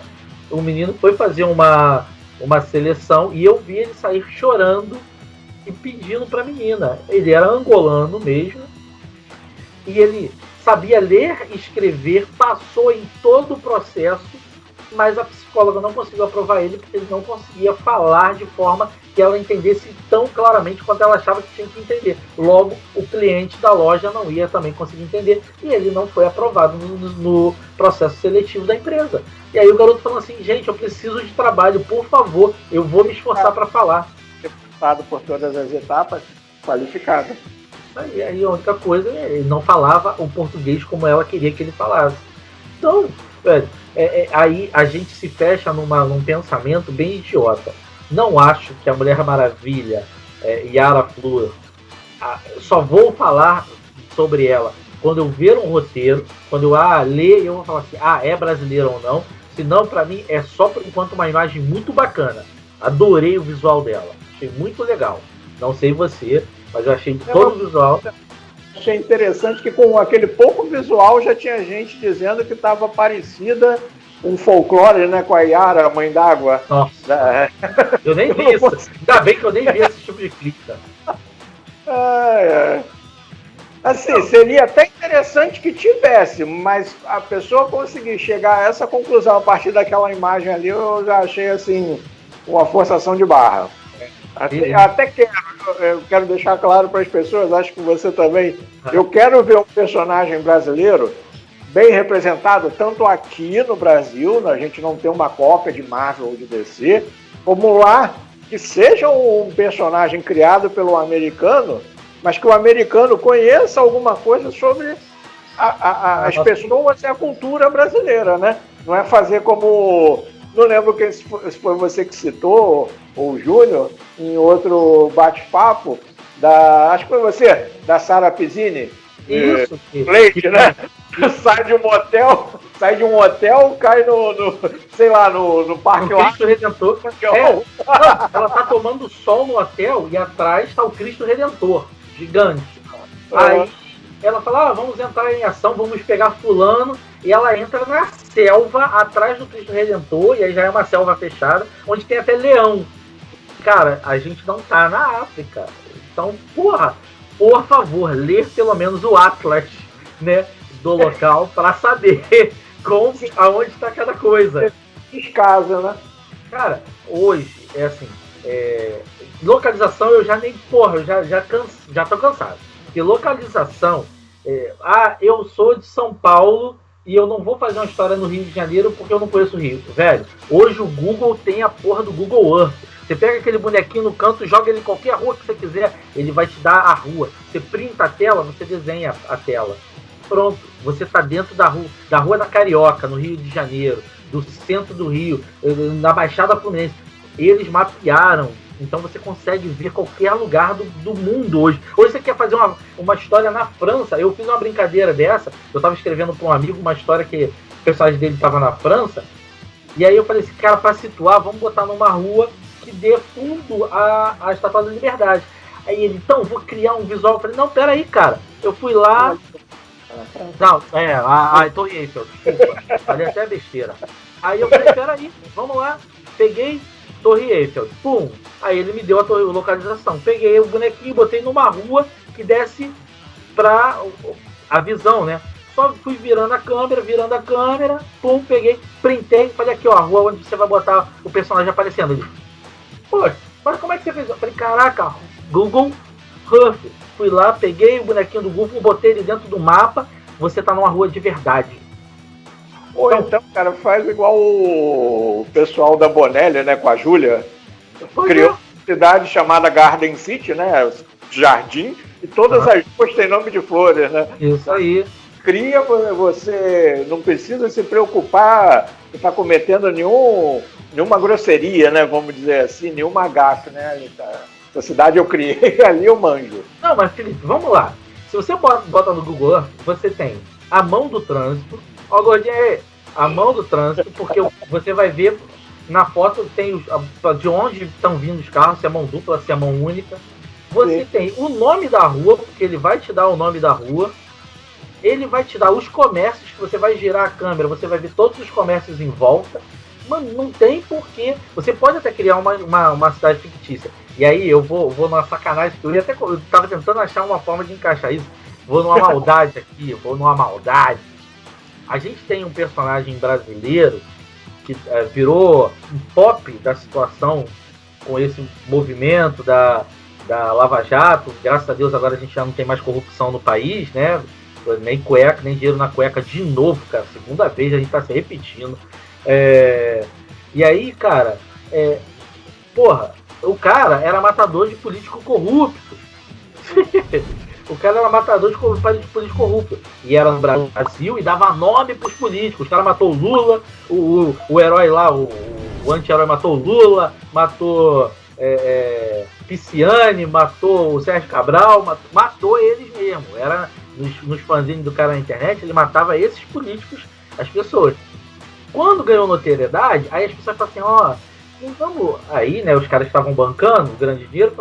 O menino foi fazer uma seleção e eu vi ele sair chorando e pedindo para a menina. Ele era angolano mesmo e ele sabia ler e escrever, passou em todo o processo, mas a psicóloga não conseguiu aprovar ele porque ele não conseguia falar de forma que ela entendesse tão claramente quanto ela achava que tinha que entender. Logo, o cliente da loja não ia também conseguir entender e ele não foi aprovado no processo seletivo da empresa. E aí o garoto falou assim: gente, eu preciso de trabalho, por favor, eu vou me esforçar para falar. Passado por todas as etapas, qualificado. Aí a única coisa é ele não falava o português como ela queria que ele falasse. Então, velho, aí a gente se fecha num pensamento bem idiota. Não acho que a Mulher Maravilha, Yara Flor, só vou falar sobre ela quando eu ver um roteiro, quando eu ler, eu vou falar assim, é brasileira ou não. Senão, pra mim, é só por enquanto uma imagem muito bacana. Adorei o visual dela. Achei muito legal. Não sei você, mas eu achei todo o visual. Achei interessante que com aquele pouco visual já tinha gente dizendo que estava parecida um folclore, né, com a Yara, a Mãe d'Água. Nossa, eu nem vi isso. Ainda bem que eu nem vi esse tipo de crítica. Assim, seria até interessante que tivesse, mas a pessoa conseguir chegar a essa conclusão a partir daquela imagem ali, eu já achei assim uma forçação de barra. Até quero deixar claro para as pessoas, acho que você também, eu quero ver um personagem brasileiro bem representado, tanto aqui no Brasil, a gente não tem uma cópia de Marvel ou de DC, como lá, que seja um personagem criado pelo americano, mas que o americano conheça alguma coisa sobre as pessoas e a cultura brasileira, né? Não é fazer como... Não lembro se foi você que citou, ou o Júnior, em outro bate-papo, acho que foi você, da Sara Pizzini. Isso. Leite, né? Sai de um hotel, cai no parque lá. Cristo Redentor. Ela tá tomando sol no hotel e atrás está o Cristo Redentor, gigante. Aí ela fala, vamos entrar em ação, vamos pegar fulano, e ela entra na selva atrás do Cristo Redentor, e aí já é uma selva fechada, onde tem até leão. Cara, a gente não tá na África. Então, por favor, ler pelo menos o Atlas, né, do local, para saber aonde está cada coisa. Casa, né? Cara, hoje, localização eu já nem, já tô cansado. Porque localização, eu sou de São Paulo e eu não vou fazer uma história no Rio de Janeiro porque eu não conheço o Rio. Velho, hoje o Google tem a porra do Google Earth. Você pega aquele bonequinho no canto, joga ele em qualquer rua que você quiser, ele vai te dar a rua. Você printa a tela, você desenha a tela. Pronto, você está dentro da rua da Carioca, no Rio de Janeiro, do centro do Rio, na Baixada Fluminense. Eles mapearam, então você consegue ver qualquer lugar do mundo hoje. Hoje você quer fazer uma história na França, eu fiz uma brincadeira dessa, eu estava escrevendo para um amigo uma história que o personagem dele estava na França, e aí eu falei assim, cara, para situar, vamos botar numa rua que dê fundo à Estátua da Liberdade. Aí ele, então, vou criar um visual. Eu falei, não, peraí, cara. Eu fui lá... Não, a Torre Eiffel, desculpa. Falei até besteira. Aí eu falei, peraí, vamos lá. Peguei Torre Eiffel, pum. Aí ele me deu a localização. Peguei o bonequinho, botei numa rua que desce pra a visão, né? Só fui virando a câmera, pum, peguei, printei, falei aqui, ó, a rua onde você vai botar o personagem aparecendo. Ele, pô, mas como é que você fez? Eu falei, caraca, Google Earth. Fui lá, peguei o bonequinho do Google, botei ele dentro do mapa, você tá numa rua de verdade. Ou então, cara, faz igual o pessoal da Bonelli, né, com a Júlia, criou uma cidade chamada Garden City, né? Jardim, e todas as ruas têm nome de flores, né? Isso aí. Cria, você não precisa se preocupar de estar cometendo nenhuma grosseria, né? Vamos dizer assim, nenhuma gafe, né? Essa cidade eu criei, ali eu manjo. Não, mas Felipe, vamos lá. Se você bota no Google Earth, você tem a mão do trânsito. Ó, Gordinho, a mão do trânsito, porque você vai ver na foto tem de onde estão vindo os carros, se é mão dupla, se é mão única. Você Sim. tem o nome da rua, porque ele vai te dar o nome da rua. Ele vai te dar os comércios, que você vai girar a câmera, você vai ver todos os comércios em volta. Mano, não tem porquê. Você pode até criar uma cidade fictícia. E aí eu vou numa sacanagem. Eu tava tentando achar uma forma de encaixar isso. Vou numa maldade aqui, A gente tem um personagem brasileiro que virou um pop da situação com esse movimento da Lava Jato. Graças a Deus agora a gente já não tem mais corrupção no país, né? Nem cueca, nem dinheiro na cueca de novo, cara. Segunda vez a gente tá se repetindo. E aí, cara, porra, o cara era matador de político corrupto. O cara era matador de político corrupto. E era no Brasil e dava nome pros políticos. O cara matou o Lula, o herói lá, o anti-herói matou o Lula, matou Pisciani, matou o Sérgio Cabral, matou eles mesmo. Era nos fanzines do cara na internet, ele matava esses políticos, as pessoas. Quando ganhou notoriedade, aí as pessoas falam assim, vamos... Aí, né, os caras estavam bancando o grande dinheiro,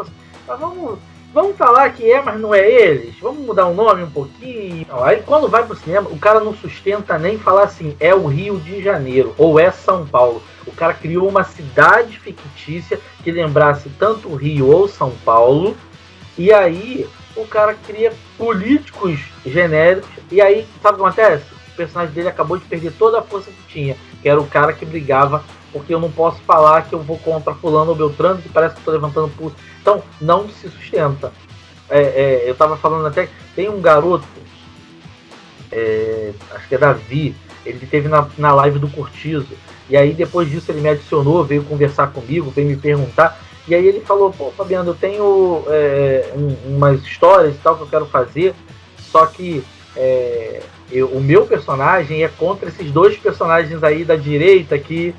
falaram assim, vamos falar que mas não é eles, vamos mudar o nome um pouquinho. Aí quando vai pro cinema, o cara não sustenta nem falar assim, é o Rio de Janeiro, ou é São Paulo. O cara criou uma cidade fictícia que lembrasse tanto o Rio ou São Paulo, e aí o cara cria políticos genéricos, e aí, sabe o que acontece? O personagem dele acabou de perder toda a força que tinha, que era o cara que brigava, porque eu não posso falar que eu vou contra fulano ou Beltrano, que parece que estou levantando pulso. Então, não se sustenta. Eu tava falando até, tem um garoto, acho que é Davi, ele teve na live do Curtizo, e aí depois disso ele me adicionou, veio conversar comigo, veio me perguntar, e aí ele falou, pô, Fabiano, eu tenho umas histórias e tal que eu quero fazer, só que o meu personagem é contra esses dois personagens aí da direita que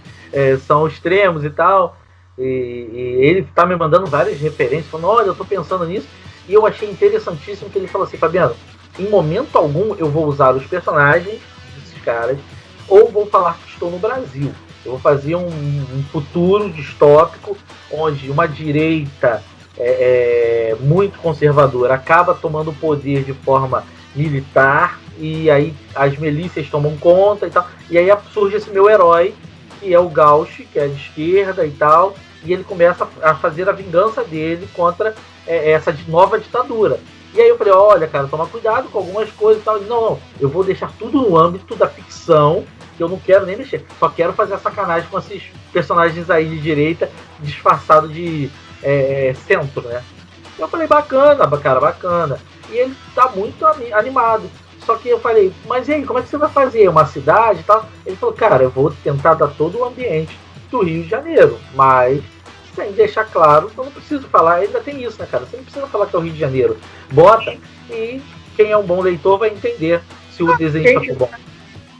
são extremos e tal, e ele tá me mandando várias referências, falando, olha, eu tô pensando nisso, e eu achei interessantíssimo que ele falou assim, Fabiano, em momento algum eu vou usar os personagens desses caras, ou vou falar que estou no Brasil. Eu vou fazer um futuro distópico onde uma direita muito conservadora acaba tomando o poder de forma militar, e aí as milícias tomam conta e tal, e aí surge esse meu herói, que é o Gauch, que é de esquerda e tal, e ele começa a fazer a vingança dele contra essa nova ditadura. E aí eu falei, olha, cara, toma cuidado com algumas coisas e tal. Ele, não, eu vou deixar tudo no âmbito da ficção, que eu não quero nem mexer, só quero fazer a sacanagem com esses personagens aí de direita, disfarçado de centro, né? Eu falei, bacana, cara, bacana. E ele tá muito animado. Só que eu falei, mas e aí, como é que você vai fazer? Uma cidade e tal? Ele falou, cara, eu vou tentar dar todo o ambiente do Rio de Janeiro, mas sem deixar claro, eu não preciso falar, ainda tem isso, né, cara? Você não precisa falar que é o Rio de Janeiro. Bota, e quem é um bom leitor vai entender se o desenho está bom.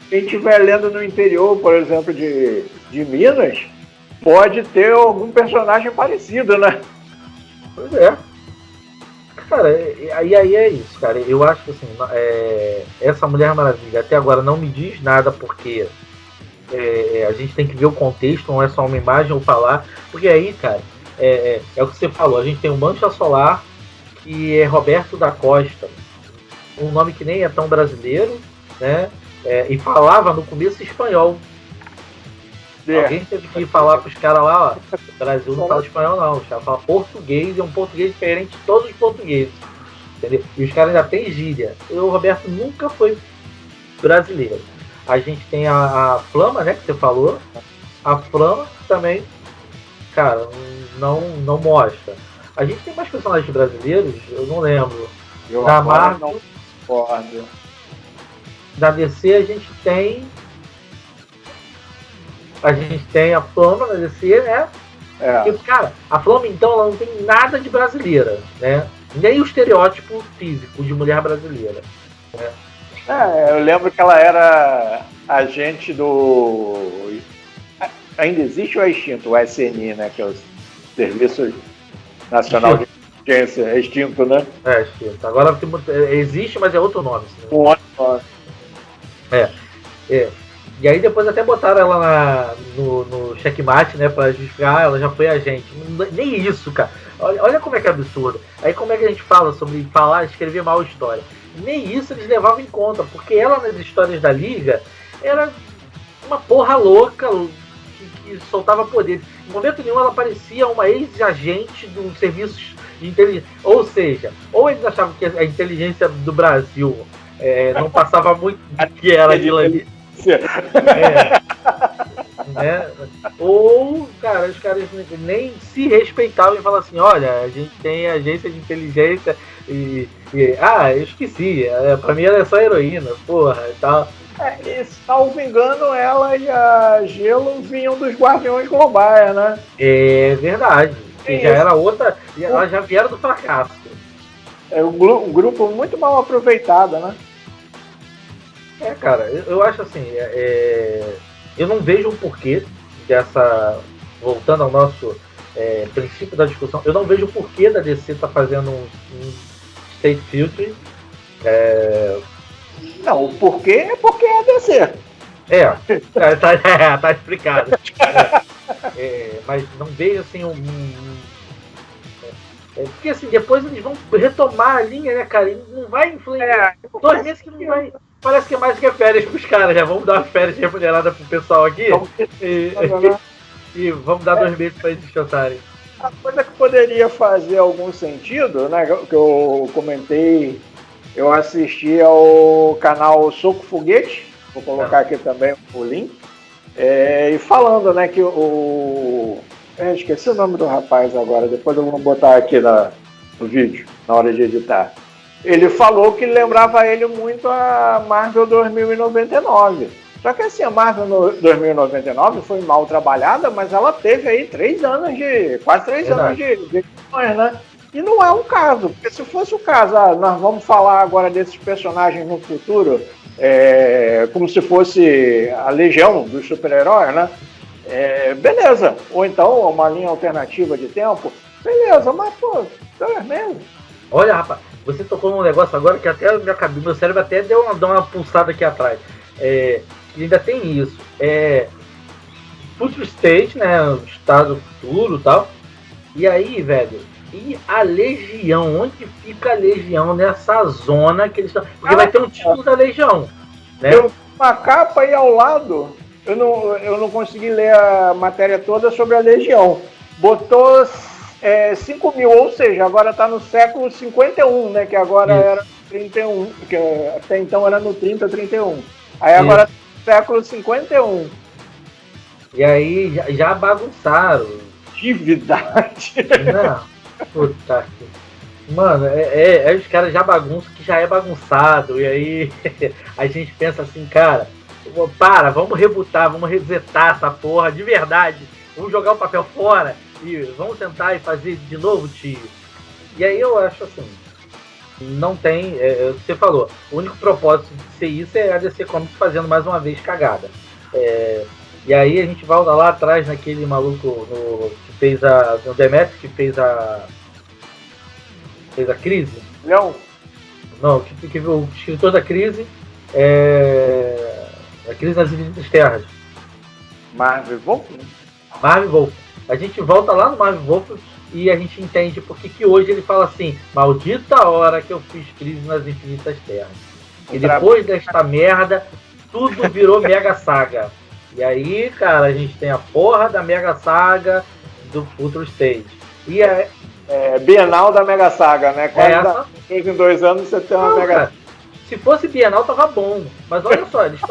Quem estiver lendo no interior, por exemplo, de Minas, pode ter algum personagem parecido, né? Pois é. Cara, aí é isso, cara. Eu acho que assim, essa Mulher Maravilha até agora não me diz nada, porque a gente tem que ver o contexto, não é só uma imagem ou falar. Porque aí, cara, é o que você falou, a gente tem o Mancha Solar, que é Roberto da Costa, um nome que nem é tão brasileiro, né? E falava no começo espanhol. Alguém teve que falar pros caras lá, ó, o Brasil não fala espanhol não, os caras falam português, é um português diferente de todos os portugueses, entendeu? E os caras ainda têm gíria. O Roberto nunca foi brasileiro. A gente tem a Flama, né, que você falou, a Flama também, cara, não mostra. A gente tem mais personagens brasileiros, eu não lembro. Da Marvel, da DC a gente tem a Flama na DC, né? Porque, cara, a Flama, então, ela não tem nada de brasileira, né? Nem o estereótipo físico de mulher brasileira. Né? Eu lembro que ela era agente do... Ainda existe ou é extinto? O SNI, né? Que é o Serviço Nacional de Inteligência. É extinto, né? É extinto. Agora existe, mas é outro nome. Um outro nome. E aí depois até botaram ela no checkmate, né, pra justificar, ela já foi agente. Nem isso, cara. Olha como é que é absurdo. Aí como é que a gente fala sobre escrever mal a história. Nem isso eles levavam em conta, porque ela nas histórias da Liga era uma porra louca que soltava poder. Em momento nenhum ela parecia uma ex-agente dos serviços de inteligência. Ou seja, ou eles achavam que a inteligência do Brasil não passava muito do que era aquilo ali. Né? Ou, cara, os caras nem se respeitavam e falavam assim, olha, a gente tem agência de inteligência eu esqueci, pra mim ela é só heroína, porra, e tal. E, salvo engano, ela e a Gelo vinham dos Guardiões Globais, né? É verdade, que já era outra, e elas já vieram do fracasso. É um grupo muito mal aproveitado, né? Cara, eu acho assim, eu não vejo um porquê dessa, voltando ao nosso princípio da discussão, eu não vejo o porquê da DC tá fazendo um State Filtering. Não, o porquê é porque é a DC. Tá explicado. Mas não vejo assim porque assim, depois eles vão retomar a linha, né, cara? E não vai influenciar. 2 meses que não vai. Parece que é mais que férias pros caras, já vamos dar uma férias remunerada pro pessoal aqui. E vamos dar 2 meses pra eles descansarem. A coisa que poderia fazer algum sentido, né? Que eu comentei, eu assisti ao canal Soco Foguete, vou colocar aqui também o link, e falando, né, que esqueci o nome do rapaz agora, depois eu vou botar aqui no vídeo, na hora de editar. Ele falou que lembrava ele muito a Marvel 2099. Só que assim, a Marvel 2099 foi mal trabalhada, mas ela teve aí quase 3 anos de edições, né? E não é um caso, porque se fosse o caso, nós vamos falar agora desses personagens no futuro, como se fosse a Legião dos super-heróis, né? Beleza. Ou então uma linha alternativa de tempo, beleza, mas pô, 2 meses. Olha, rapaz, você tocou num negócio agora que até meu cérebro até deu uma pulsada aqui atrás. Ainda tem isso. Future State, né? O estado futuro e tal. E aí, velho, e a Legião? Onde fica a Legião nessa zona que eles estão? Porque vai ter um título da Legião, né? Tem uma capa aí ao lado. Eu não consegui ler a matéria toda sobre a Legião. Botou 5.000, ou seja, agora está no século 51, né? Que agora era 31, que até então era no 30, 31. Aí agora século 51. E aí já bagunçaram. Atividade. Não, puta que... Mano, os caras já bagunçam que já é bagunçado. E aí a gente pensa assim, cara, vamos rebutar, vamos resetar essa porra de verdade. Vamos jogar o papel fora e vamos tentar e fazer de novo, tio. E aí eu acho assim, não tem, você falou, o único propósito de ser isso é a DC Comics fazendo mais uma vez cagada. E aí a gente volta lá atrás naquele maluco que fez no Demetrius, que fez a Crise. Não, que o escritor da Crise, a Crise nas Infinitas Terras. Marvel Wolf. A gente volta lá no Marvel Wolf e a gente entende porque que hoje ele fala assim, maldita hora que eu fiz Crise nas Infinitas Terras. E depois desta merda, tudo virou Mega Saga. E aí, cara, a gente tem a porra da Mega Saga do Future State. E Bienal da Mega Saga, né? Em 2 anos você tem uma Mega Saga. Se fosse Bienal, tava bom. Mas olha só, eles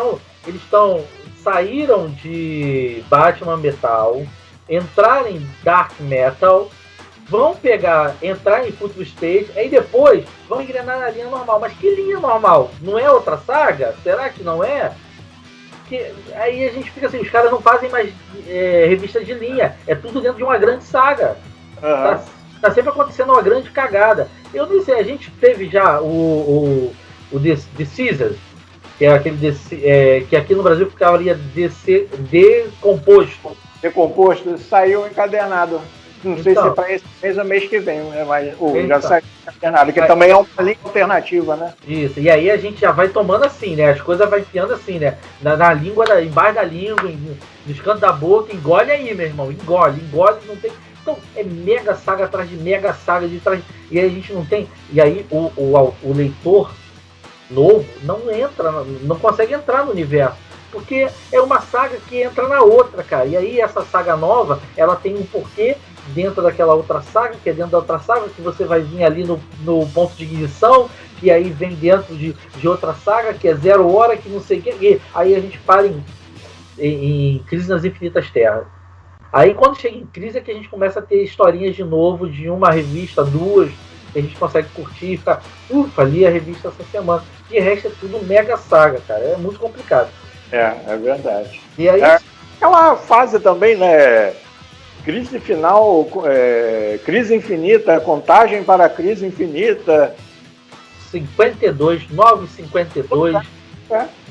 saíram de Batman Metal, entraram em Dark Metal, vão entrar em Future State, aí depois vão engrenar na linha normal. Mas que linha normal? Não é outra saga? Será que não é? porque aí a gente fica assim, os caras não fazem mais revista de linha, é tudo dentro de uma grande saga. Tá sempre acontecendo uma grande cagada. Eu não sei, a gente teve já o The Caesar, que é aquele que aqui no Brasil ficaria decomposto. Decomposto, saiu encadernado. Não sei se é para esse mês ou mês que vem, né? Mas já saiu encadernado, que também é uma linha alternativa, né? Isso, e aí a gente já vai tomando assim, né? As coisas vai enfiando assim, né? Na língua, embaixo da língua, nos cantos da boca, engole aí, meu irmão, engole, não tem. Então, é mega saga atrás de mega saga de trás. E aí a gente não tem. E aí o leitor novo não consegue entrar no universo. Porque é uma saga que entra na outra, cara. E aí essa saga nova, ela tem um porquê dentro daquela outra saga, que é dentro da outra saga, que você vai vir ali no ponto de ignição, que aí vem dentro de outra saga, que é 0 hora, que não sei o que. E aí a gente para em Crise nas Infinitas Terras. Aí quando chega em Crise é que a gente começa a ter historinhas de novo, de uma revista, 2, que a gente consegue curtir e ficar, li a revista essa semana. E o resto é tudo mega saga, cara. É muito complicado. É verdade. E aí, aquela fase também, né? Crise final, crise infinita, contagem para a crise infinita. 52, 952.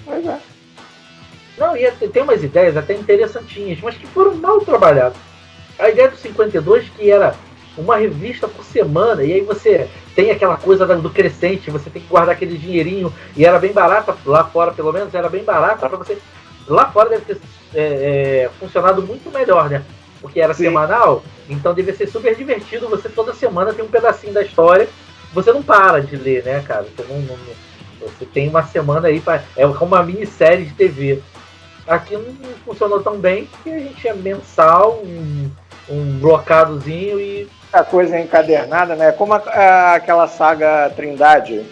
Pois é. Não, e tem umas ideias até interessantinhas, mas que foram mal trabalhadas. A ideia do 52, que era uma revista por semana, e aí você tem aquela coisa do crescente, você tem que guardar aquele dinheirinho, e era bem barata, lá fora pelo menos, era bem barata para você. Lá fora deve ter funcionado muito melhor, né? Porque era semanal, então deve ser super divertido, você toda semana tem um pedacinho da história, você não para de ler, né, cara? Você tem uma semana aí, é como uma minissérie de TV. Aqui não funcionou tão bem, porque a gente é mensal, um blocadozinho e... A coisa é encadernada, né? Como aquela saga Trindade.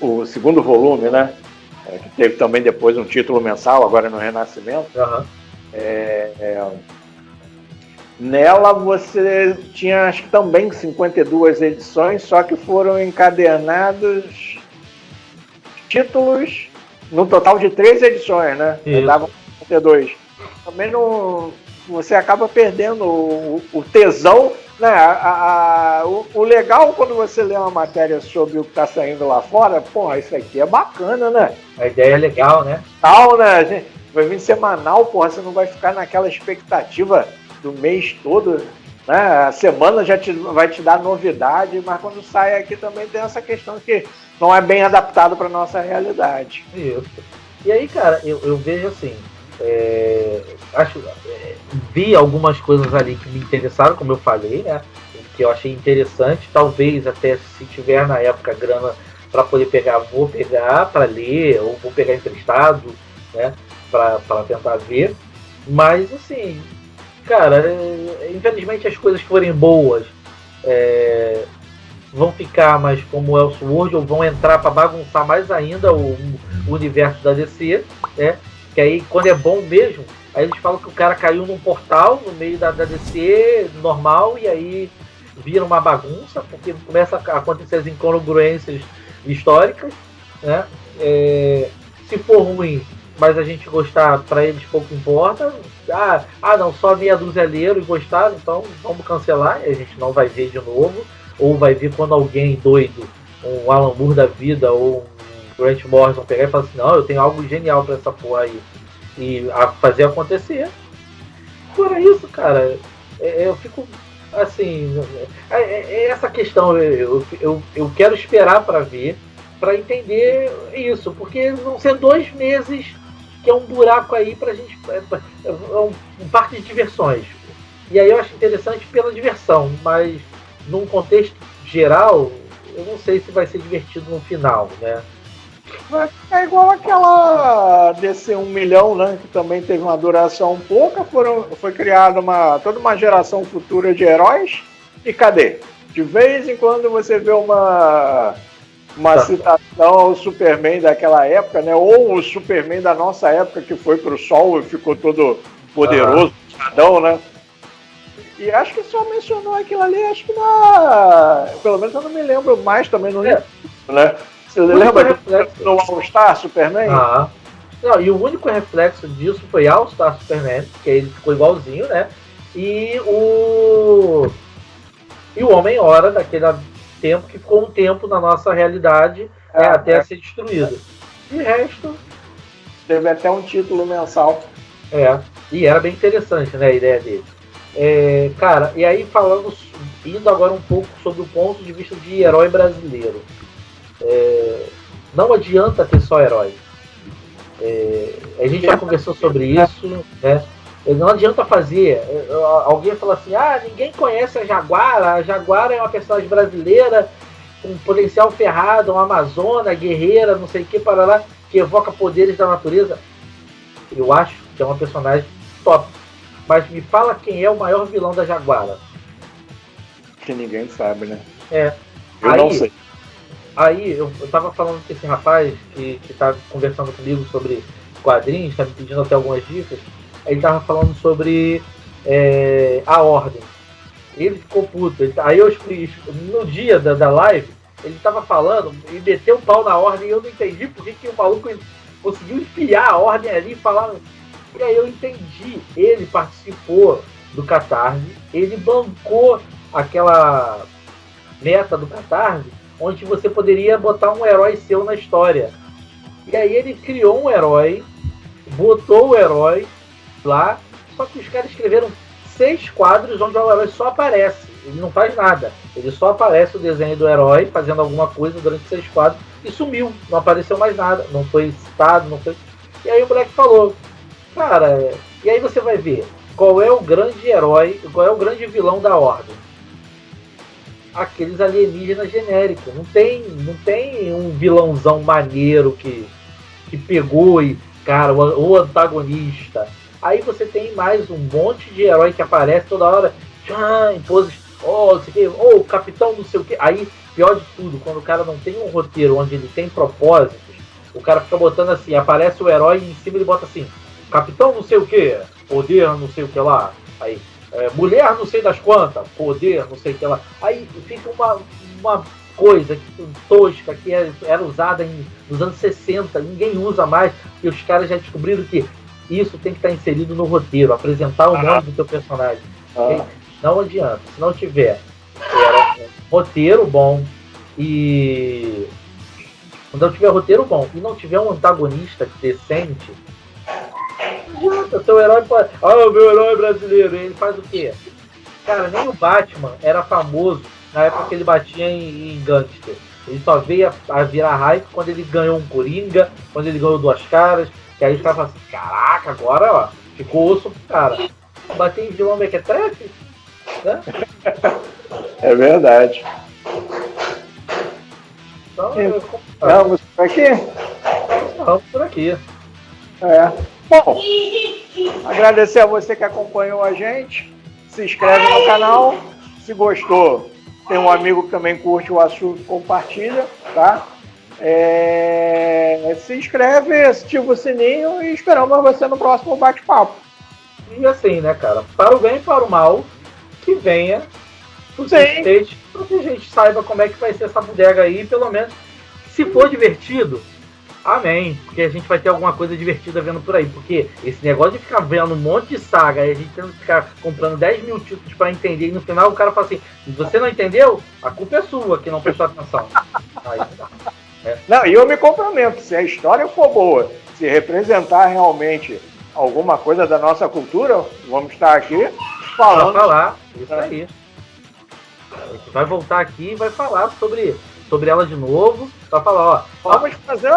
O segundo volume, né? Que teve também depois um título mensal, agora no Renascimento. Nela você tinha, acho que também 52 edições, só que foram encadernados títulos no total de 3 edições, né? Davam 52. Também não... Você acaba perdendo o tesão, né? O legal quando você lê uma matéria sobre o que está saindo lá fora, porra, isso aqui é bacana, né? A ideia é legal, né? Tal, né? Gente, vai vir semanal, porra, você não vai ficar naquela expectativa do mês todo, né? A semana já vai te dar novidade, mas quando sai aqui também tem essa questão que não é bem adaptado para nossa realidade. Isso. E aí, cara, eu vejo assim, vi algumas coisas ali que me interessaram, como eu falei, né? Que eu achei interessante, talvez até se tiver na época grana para poder pegar, vou pegar para ler, ou vou pegar emprestado, né? Para tentar ver. Mas assim, cara, infelizmente as coisas que forem boas vão ficar mais como Elseworld, ou vão entrar para bagunçar mais ainda o universo da DC, né? Que aí, quando é bom mesmo, aí eles falam que o cara caiu num portal no meio da DC normal, e aí vira uma bagunça, porque começa a acontecer as incongruências históricas, né? Se for ruim, mas a gente gostar, para eles pouco importa. Não, só meia dúzia leram e gostaram, então vamos cancelar, e a gente não vai ver de novo, ou vai ver quando alguém doido, um Alan Moore da vida, ou um Grant Morrison pegar e falar assim, não, eu tenho algo genial pra essa porra aí, e fazer acontecer. Fora isso, cara, eu fico assim, essa questão, eu quero esperar pra ver, pra entender isso, porque vão ser 2 meses que é um buraco aí pra gente, um parque de diversões, e aí eu acho interessante pela diversão, mas num contexto geral, eu não sei se vai ser divertido no final, né? É igual aquela DC 1 milhão, né? Que também teve uma duração pouca, foi criada toda uma geração futura de heróis, e cadê? De vez em quando você vê uma citação ao Superman daquela época, né? Ou o Superman da nossa época, que foi pro sol e ficou todo poderoso, cidadão, né? E acho que só mencionou aquilo ali, acho que pelo menos eu não me lembro mais, também não lembro, né? Você lembra do All-Star Superman? Não, e o único reflexo disso foi All Star Superman, que ele ficou igualzinho, né? E o Homem-Hora, daquele tempo, que ficou um tempo na nossa realidade até ser destruído. De resto... Teve até um título mensal. E era bem interessante, né, a ideia dele. Cara, e aí indo agora um pouco sobre o ponto de vista de herói brasileiro. Não adianta ter só herói. A gente já conversou sobre isso, né? Não adianta fazer. Alguém fala assim: ninguém conhece a Jaguara. A Jaguara é uma personagem brasileira com potencial ferrado, uma amazona, guerreira, não sei o que, para lá, que evoca poderes da natureza. Eu acho que é uma personagem top. Mas me fala quem é o maior vilão da Jaguara. Que ninguém sabe, né? Eu não sei. Aí eu tava falando com esse rapaz que tá conversando comigo sobre quadrinhos, tá me pedindo até algumas dicas. Ele tava falando sobre a Ordem. Ele ficou puto. Aí eu expliquei, no dia da live, ele tava falando e meteu o pau na Ordem e eu não entendi por que o maluco conseguiu enfiar a Ordem ali e falar. E aí eu entendi. Ele participou do Catarse, ele bancou aquela meta do Catarse, onde você poderia botar um herói seu na história. E aí ele criou um herói, botou o herói lá, só que os caras escreveram 6 quadros onde o herói só aparece. Ele não faz nada. Ele só aparece o desenho do herói fazendo alguma coisa durante 6 quadros e sumiu. Não apareceu mais nada. Não foi citado, não foi... E aí o moleque falou, cara, e aí você vai ver qual é o grande herói, qual é o grande vilão da Ordem. Aqueles alienígenas genéricos. Não tem um vilãozão maneiro que pegou e, cara, o antagonista. Aí você tem mais um monte de herói que aparece toda hora, em poses, o capitão não sei o que. Aí, pior de tudo, quando o cara não tem um roteiro onde ele tem propósitos, o cara fica botando assim, aparece o herói e em cima ele bota assim, capitão não sei o que, poder não sei o que lá. Aí, mulher não sei das quantas, poder não sei o que lá. Aí fica uma coisa tosca que era usada nos anos 60, ninguém usa mais, e os caras já descobriram que isso tem que estar inserido no roteiro, apresentar o nome do teu personagem. Não adianta, se não tiver roteiro bom e não tiver roteiro bom e não tiver um antagonista decente, não adianta, seu herói pode... o meu herói brasileiro, ele faz o quê? Cara, nem o Batman era famoso na época que ele batia em gangster. Ele só veio a virar hype quando ele ganhou um Coringa, quando ele ganhou Duas Caras, que aí os caras falam assim, caraca, agora ficou osso pro cara. Bater em vilão mequetrefe, né? É verdade. Então, vamos por aqui? Vamos por aqui. Bom, agradecer a você que acompanhou a gente. Se inscreve no canal. Se gostou, tem um amigo que também curte o assunto, compartilha, tá? Se inscreve, ativa o sininho e esperamos você no próximo bate-papo. E assim, né, cara? Para o bem e para o mal, que venha o State, para que a gente saiba como é que vai ser essa bodega aí, pelo menos, se for divertido, amém, porque a gente vai ter alguma coisa divertida vendo por aí, porque esse negócio de ficar vendo um monte de saga e a gente tendo que ficar comprando 10 mil títulos para entender e no final o cara fala assim, se você não entendeu, a culpa é sua que não prestou atenção. Aí, Não, e eu me comprometo, se a história for boa, se representar realmente alguma coisa da nossa cultura, vamos estar aqui falando. Vai falar, isso aí. A gente vai voltar aqui e vai falar sobre ela de novo, vai falar, vamos fazer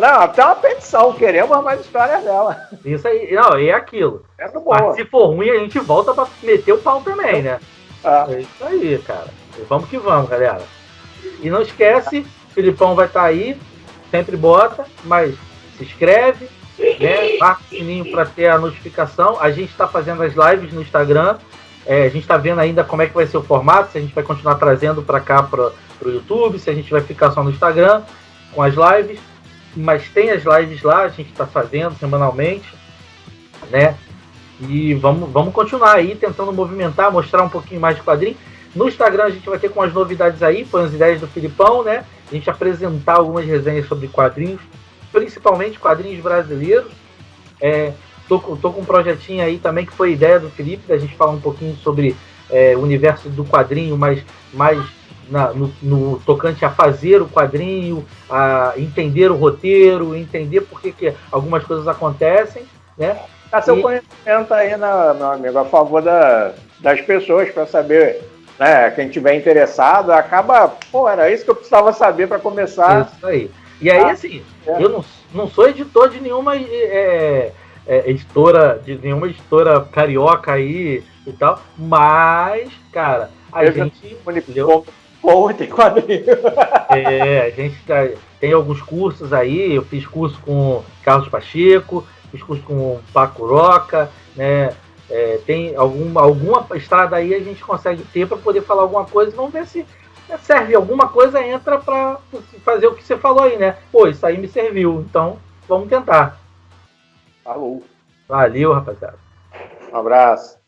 até uma petição, queremos mais histórias dela. Isso aí, não, é aquilo. Mas se for ruim, a gente volta pra meter o pau também, né? É isso aí, cara. Vamos que vamos, galera. E não esquece, o Filipão vai estar aí, sempre bota, mas se inscreve, né? Marca o sininho para ter a notificação. A gente está fazendo as lives no Instagram. A gente está vendo ainda como é que vai ser o formato, se a gente vai continuar trazendo para cá, para o YouTube, se a gente vai ficar só no Instagram com as lives. Mas tem as lives lá, a gente está fazendo semanalmente, né? E vamos continuar aí tentando movimentar, mostrar um pouquinho mais de quadrinho. No Instagram a gente vai ter com as novidades aí, foi as ideias do Filipão, né? A gente apresentar algumas resenhas sobre quadrinhos principalmente quadrinhos brasileiros. Tô com um projetinho aí também que foi ideia do Felipe, da gente falar um pouquinho sobre o universo do quadrinho, mas mais no tocante a fazer o quadrinho, a entender o roteiro, entender por que algumas coisas acontecem, né? Dá seu conhecimento aí, meu amigo, a favor das pessoas, para saber, né? Quem tiver interessado, acaba, era isso que eu precisava saber para começar. Isso aí. E aí, assim, eu não sou editor de nenhuma editora carioca aí e tal, mas, cara, a gente tem quadrinho. A gente tem alguns cursos aí. Eu fiz curso com Carlos Pacheco, fiz curso com o Paco Roca, né? Tem alguma estrada aí a gente consegue ter para poder falar alguma coisa. Vamos ver se serve alguma coisa, entra para fazer o que você falou aí, né? Pô, isso aí me serviu, então vamos tentar. Falou. Valeu, rapaziada. Um abraço.